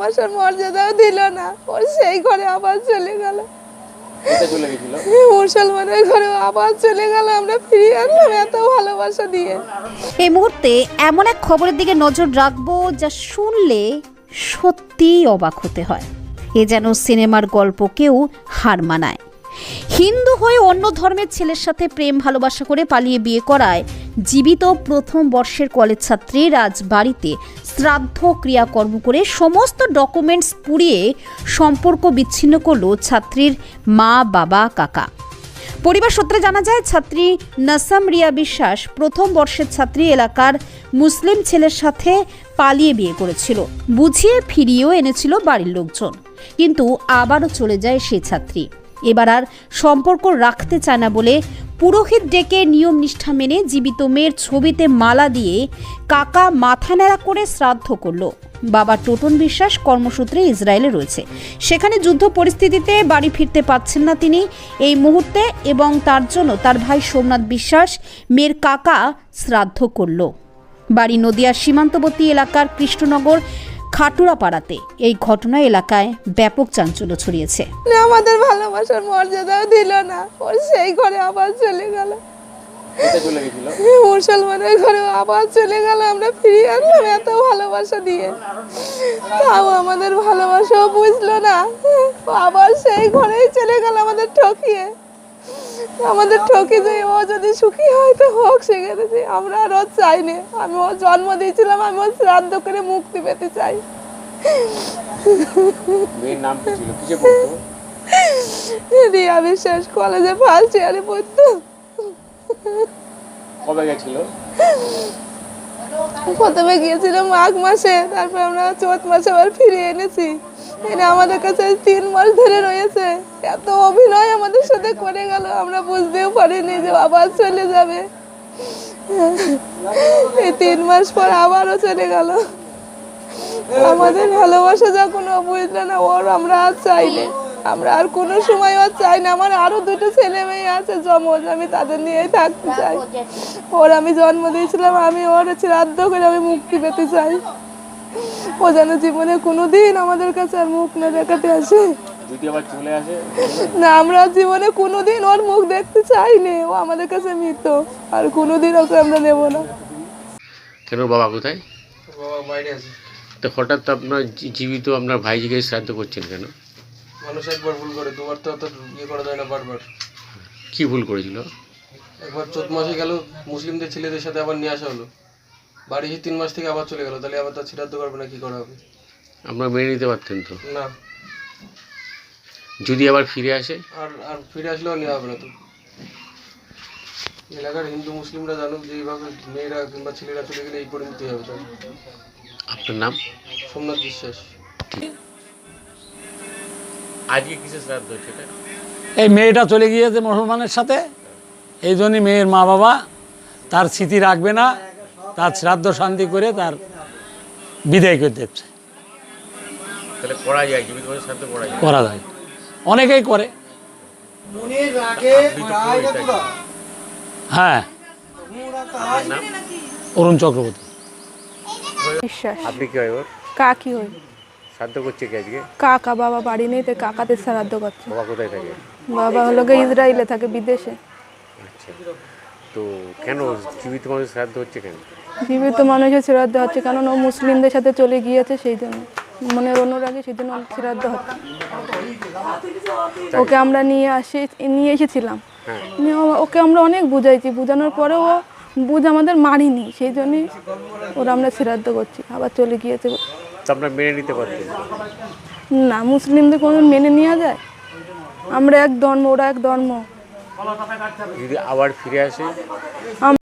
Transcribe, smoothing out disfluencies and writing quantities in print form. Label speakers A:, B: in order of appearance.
A: ভালোবাসার মর্যাদাও দিল না, ওর সেই ঘরে আবার চলে গেল। মুসলমানের ঘরে আবার চলে গেল, আমরা ফিরিয়ে আনলাম এত ভালোবাসা দিয়ে।
B: এই মুহূর্তে এমন এক খবরের দিকে নজর রাখবো যা শুনলে সত্যিই অবাক হতে হয়। এ যেন সিনেমার গল্পকেও হার মানায়। হিন্দু হয়ে অন্য ধর্মের ছেলের সাথে প্রেম ভালোবাসা করে পালিয়ে বিয়ে করায় জীবিত প্রথম বর্ষের কলেজ ছাত্রী রাজবাড়িতে শ্রাদ্ধ ক্রিয়াকর্ম করে সমস্ত ডকুমেন্টস পুড়িয়ে সম্পর্ক বিচ্ছিন্ন করল ছাত্রীর মা, বাবা, কাকা। পরিবার সূত্রে জানা যায়, ছাত্রী নাসাম রিয়া বিশ্বাস প্রথম বর্ষের ছাত্রী এলাকার মুসলিম ছেলের সাথে পালিয়ে বিয়ে করেছিল। বুঝিয়ে ফিরিয়েও এনেছিল বাড়ির লোকজন, কিন্তু আবারও চলে যায় সেই ছাত্রী। এবার আর সম্পর্ক রাখতে চায় না বলে পুরোহিত ডেকে নিয়ম নিষ্ঠা মেনে জীবিত মেয়ের ছবিতে মালা দিয়ে কাকা মাথা ন্যাড়া করে শ্রাদ্ধ করলো। বাবা টোটন বিশ্বাস কর্মসূত্রে ইসরায়েলে রয়েছে, সেখানে যুদ্ধ পরিস্থিতিতে বাড়ি ফিরতে পারছেন না তিনি এই মুহূর্তে, এবং তার জন্য তার ভাই সোমনাথ বিশ্বাস মেয়ের কাকা শ্রাদ্ধ করল। বাড়ি নদিয়ার সীমান্তবর্তী এলাকার কৃষ্ণনগর খাটুরাপাড়াতে। এই ঘটনা এলাকায় ব্যাপক চাঞ্চল্য ছড়িয়েছে।
A: আমাদের ভালোবাসার মর্যাদাও দিল না, ওর সেই ঘরে আবার চলে গেল। মুসলমানের ঘরে আবার চলে গেল, আমরা ফিরিয়ে আনলাম এত ভালোবাসা দিয়ে, তাও আমাদের ভালোবাসাও বুঝলো না, আবার সেই ঘরেই চলে গেল আমাদের ঠকিয়ে। আমাদের ঠকি যে ও যদি সুখী হয় তো হোক, সেখানে আমরা আর ওর চাইনি। আমি ওর জন্ম দিয়েছিলাম, আমি ওর শ্রাদ্ধ করে মুক্তি পেতে চাই। রিয়া বিশ্বাস কলেজে ফার্স্ট ইয়ারে পড়তো।
C: কবে গেছিল?
A: প্রথমে গিয়েছিল মাঘ মাসে, তারপর আমরা চৈত মাসে আবার ফিরিয়ে এনেছি। এনে আমাদের কাছে 3 মাস ধরে রয়েছে। এত অভিনয় আমাদের সাথে করে গেল, আমরা বুঝতেও পারিনি যে আবার চলে যাবে। এই 3 মাস পর আবারও চলে গেল। আমাদের ভালোবাসা যখন ও বুঝলো না, ওর আমরা আর চাইনি, আমরা আর কোনো সময় আর চাই না। আমার আরো 2টো ছেলে মেয়ে আছে যমজ, আমি তাদের নিয়েই থাকতে চাই। ওর আমি জন্ম দিয়েছিলাম, আমি ওর শ্রাদ্ধ করে আমি মুক্তি পেতে চাই। ও যেন জীবনে কোনোদিন আমাদের কাছে আর মুখ না দেখাতে আসে।
C: যদি আবার চলে আসে
A: না, আমরা জীবনে কোনোদিন ওর মুখ দেখতে চাইনি। ও আমাদের কাছে মৃত, আর কোনোদিন ওকে আমরা নেব না।
C: কেন বাবা কোথায়?
D: বাবা বাইরে আছে।
C: তো হঠাৎ আপনার জীবিত আপনার ভাইজিকে শ্রাদ্ধ করছেন কেন?
D: মানুষ একবার ভুল করে, দুবার তো অত ইয়ে করা যায় না বারবার।
C: কি ভুল করেছিল?
D: একবার চৈত মাসে গেল, মুসলিমদের ছেলেদের সাথে আবার নিয়ে আসা হলো। বাড়ি 3 মাস থেকে আবার চলে গেল, তাহলে আবার তার শ্রাদ্ধ করবে না, কি করা হবে?
C: আপনারা মেনে নিতে পারতেন তো?
D: না,
C: যদি আবার ফিরে আসে?
D: আর আর ফিরে আসলেও নেওয়া হবে না তো। এলাকার হিন্দু মুসলিমরা জানুক যে এইভাবে মেয়েরা কিংবা ছেলেরা চলে গেলে এই পরিণতি হবে তার।
C: আপনার নাম?
D: সোমনাথ বিশ্বাস।
C: আজকে কিসের শ্রাদ্ধ হচ্ছে এটা?
E: এই মেয়েটা চলে গিয়েছে মুসলমানের সাথে, এই জন্যই মেয়ের মা বাবা তার স্মৃতি রাখবে না, তার শ্রাদ্ধ শান্তি করে তার বিদায় করে দিচ্ছে।
C: তাহলে করা যায়, জীবিত মানুষের শ্রাদ্ধ
E: করা যায়, অনেকেই করে। হ্যাঁ, অরুণ চক্রবর্তী।
F: বিশ্বাস।
C: আপনি কি হয় ওর?
F: কাকি হই।
C: শ্রাদ্ধ করছে কি আজকে?
F: কাকা, বাবা বাড়ি নেই, তো কাকাতে শ্রাদ্ধ করছে।
C: বাবা কোথায় থাকে?
F: বাবা হলো গিয়ে ইসরায়েলে থাকে, বিদেশে।
C: আচ্ছা, তো কেন জীবিত মানুষের শ্রাদ্ধ হচ্ছে কেন?
F: জীবিত মানুষের শ্রাদ্ধ হচ্ছে কারণ ও মুসলিমদের সাথে চলে গিয়েছে, সেই জন্য মনের অনুরাগে সেই জন্য শ্রাদ্ধ হচ্ছে। ওকে আমরা নিয়ে এসেছিলাম, ওকে আমরা অনেক বুঝাইছি, বুঝানোর পরেও ও বুঝ আমাদের মারিনি, সেই জন্যই ওরা আমরা শ্রাদ্ধ করছি। আবার চলে গিয়েছে।
C: তো আপনারা মেনে নিতে পারতেন?
F: না, মুসলিমদের কোনো মেনে নেওয়া যায়? আমরা এক ধর্ম, ওরা এক ধর্ম।
C: যদি আবার ফিরে আসে?